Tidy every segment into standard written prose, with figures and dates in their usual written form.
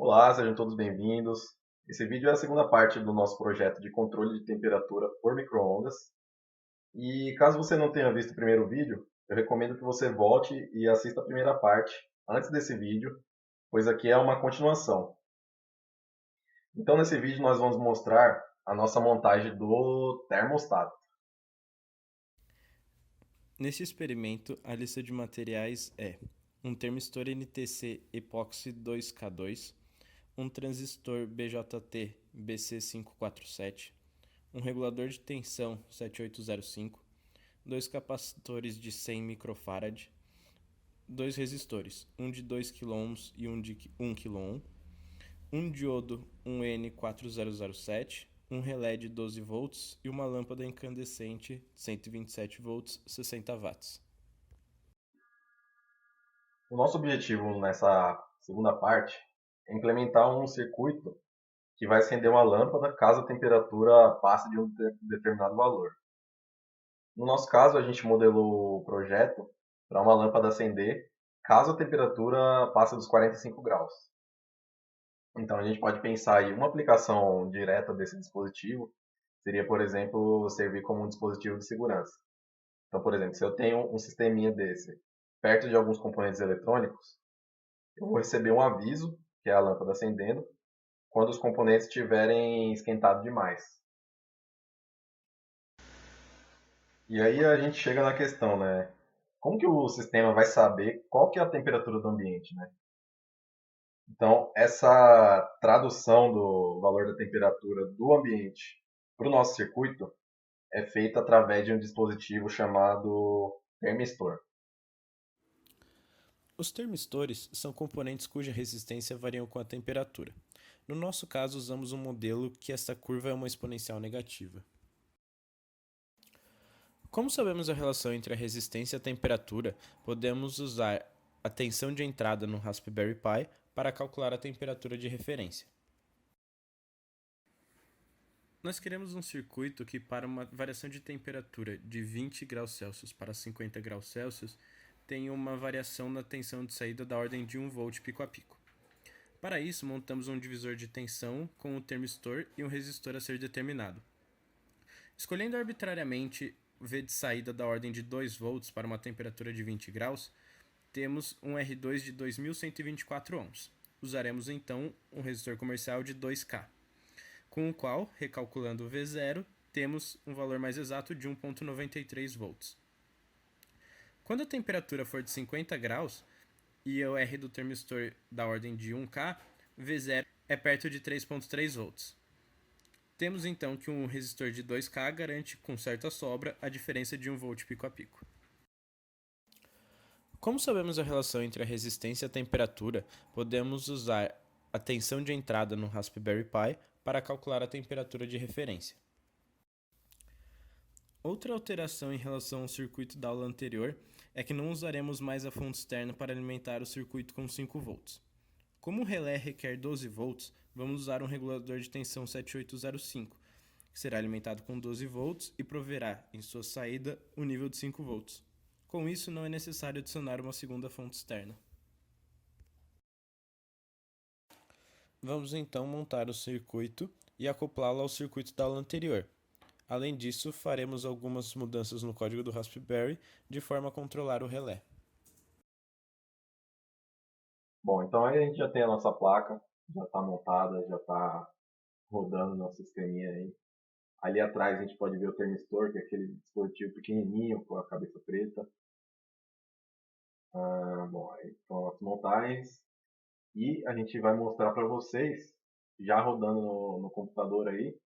Olá, sejam todos bem-vindos. Esse vídeo é a segunda parte do nosso projeto de controle de temperatura por micro-ondas. E caso você não tenha visto o primeiro vídeo, eu recomendo que você volte e assista a primeira parte antes desse vídeo, pois aqui é uma continuação. Então, nesse vídeo, nós vamos mostrar a nossa montagem do termostato. Neste experimento, a lista de materiais é um termistor NTC epóxi 2K2, um transistor BJT BC547, um regulador de tensão 7805, dois capacitores de 100 microfarad, dois resistores, um de 2 kΩ e um de 1 kΩ, um diodo 1N4007, um relé de 12 volts e uma lâmpada incandescente 127 volts 60 watts. O nosso objetivo nessa segunda parte é implementar um circuito que vai acender uma lâmpada caso a temperatura passe de um determinado valor. No nosso caso, a gente modelou o projeto para uma lâmpada acender caso a temperatura passe dos 45 graus. Então, a gente pode pensar aí uma aplicação direta desse dispositivo seria, por exemplo, servir como um dispositivo de segurança. Então, por exemplo, se eu tenho um sisteminha desse perto de alguns componentes eletrônicos, eu vou receber um aviso, que é a lâmpada acendendo, quando os componentes estiverem esquentados demais. E aí a gente chega na questão, né? Como que o sistema vai saber qual que é a temperatura do ambiente, né? Então, essa tradução do valor da temperatura do ambiente para o nosso circuito é feita através de um dispositivo chamado termistor. Os termistores são componentes cuja resistência varia com a temperatura. No nosso caso, usamos um modelo que essa curva é uma exponencial negativa. Como sabemos a relação entre a resistência e a temperatura, podemos usar a tensão de entrada no Raspberry Pi para calcular a temperatura de referência. Nós queremos um circuito que, para uma variação de temperatura de 20 graus Celsius para 50 graus Celsius, tenha uma variação na tensão de saída da ordem de 1 volt pico a pico. Para isso, montamos um divisor de tensão com o termistor e um resistor a ser determinado. Escolhendo arbitrariamente V de saída da ordem de 2 volts para uma temperatura de 20 graus, temos um R2 de 2124 ohms. Usaremos então um resistor comercial de 2K, com o qual, recalculando o V0, temos um valor mais exato de 1.93 volts. Quando a temperatura for de 50 graus e o R do termistor da ordem de 1K, V0 é perto de 3.3 volts. Temos então que um resistor de 2K garante, com certa sobra, a diferença de 1 volt pico a pico. Como sabemos a relação entre a resistência e a temperatura, podemos usar a tensão de entrada no Raspberry Pi para calcular a temperatura de referência. Outra alteração em relação ao circuito da aula anterior é que não usaremos mais a fonte externa para alimentar o circuito com 5 volts. Como o relé requer 12 volts, vamos usar um regulador de tensão 7805, que será alimentado com 12 volts e proverá, em sua saída, o nível de 5 volts. Com isso, não é necessário adicionar uma segunda fonte externa. Vamos então montar o circuito e acoplá-lo ao circuito da aula anterior. Além disso, faremos algumas mudanças no código do Raspberry de forma a controlar o relé. Bom, então aí a gente já tem a nossa placa, já está montada, já está rodando nosso sisteminha aí. Ali atrás a gente pode ver o termistor, que é aquele dispositivo pequenininho com a cabeça preta. Bom, aí estão as montagens. E a gente vai mostrar para vocês, já rodando no computador aí.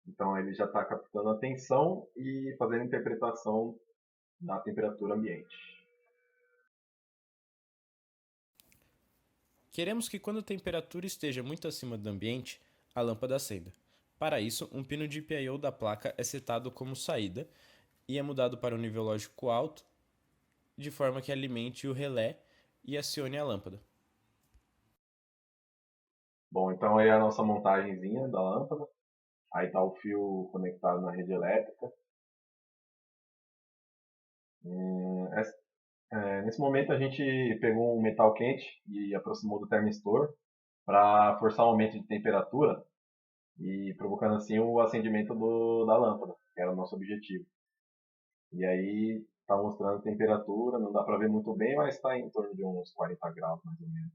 Então ele já está captando a tensão e fazendo a interpretação da temperatura ambiente. Queremos que quando a temperatura esteja muito acima do ambiente, a lâmpada acenda. Para isso, um pino de PIO da placa é setado como saída e é mudado para um nível lógico alto, de forma que alimente o relé e acione a lâmpada. Bom, então aí é a nossa montagenzinha da lâmpada. Aí está o fio conectado na rede elétrica. Nesse momento a gente pegou um metal quente e aproximou do termistor. para forçar o aumento de temperatura e provocando assim o acendimento da lâmpada, que era o nosso objetivo. E aí está mostrando a temperatura, não dá para ver muito bem, mas está em torno de uns 40 graus mais ou menos.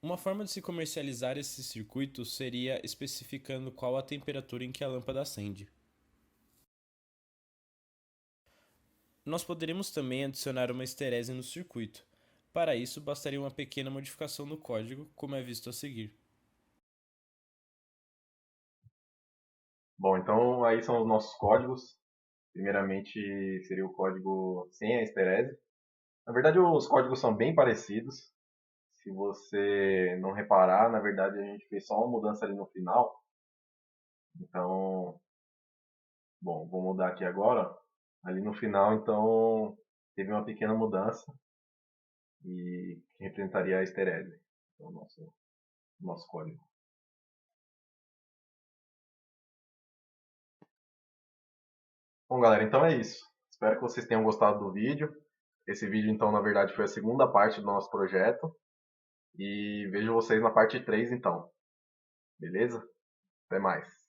Uma forma de se comercializar esse circuito seria especificando qual a temperatura em que a lâmpada acende. Nós poderíamos também adicionar uma esterese no circuito. Para isso, bastaria uma pequena modificação no código, como é visto a seguir. Bom, então aí são os nossos códigos. Primeiramente seria o código sem a esterese. Na verdade, os códigos são bem parecidos. Se você não reparar, na verdade a gente fez só uma mudança ali no final. Então, bom, vou mudar aqui agora. Ali no final, então, teve uma pequena mudança e que representaria a esterese. Então, nosso código. Bom, galera, então é isso. Espero que vocês tenham gostado do vídeo. Esse vídeo, então, na verdade, foi a segunda parte do nosso projeto. E vejo vocês na parte 3, então. Beleza? Até mais.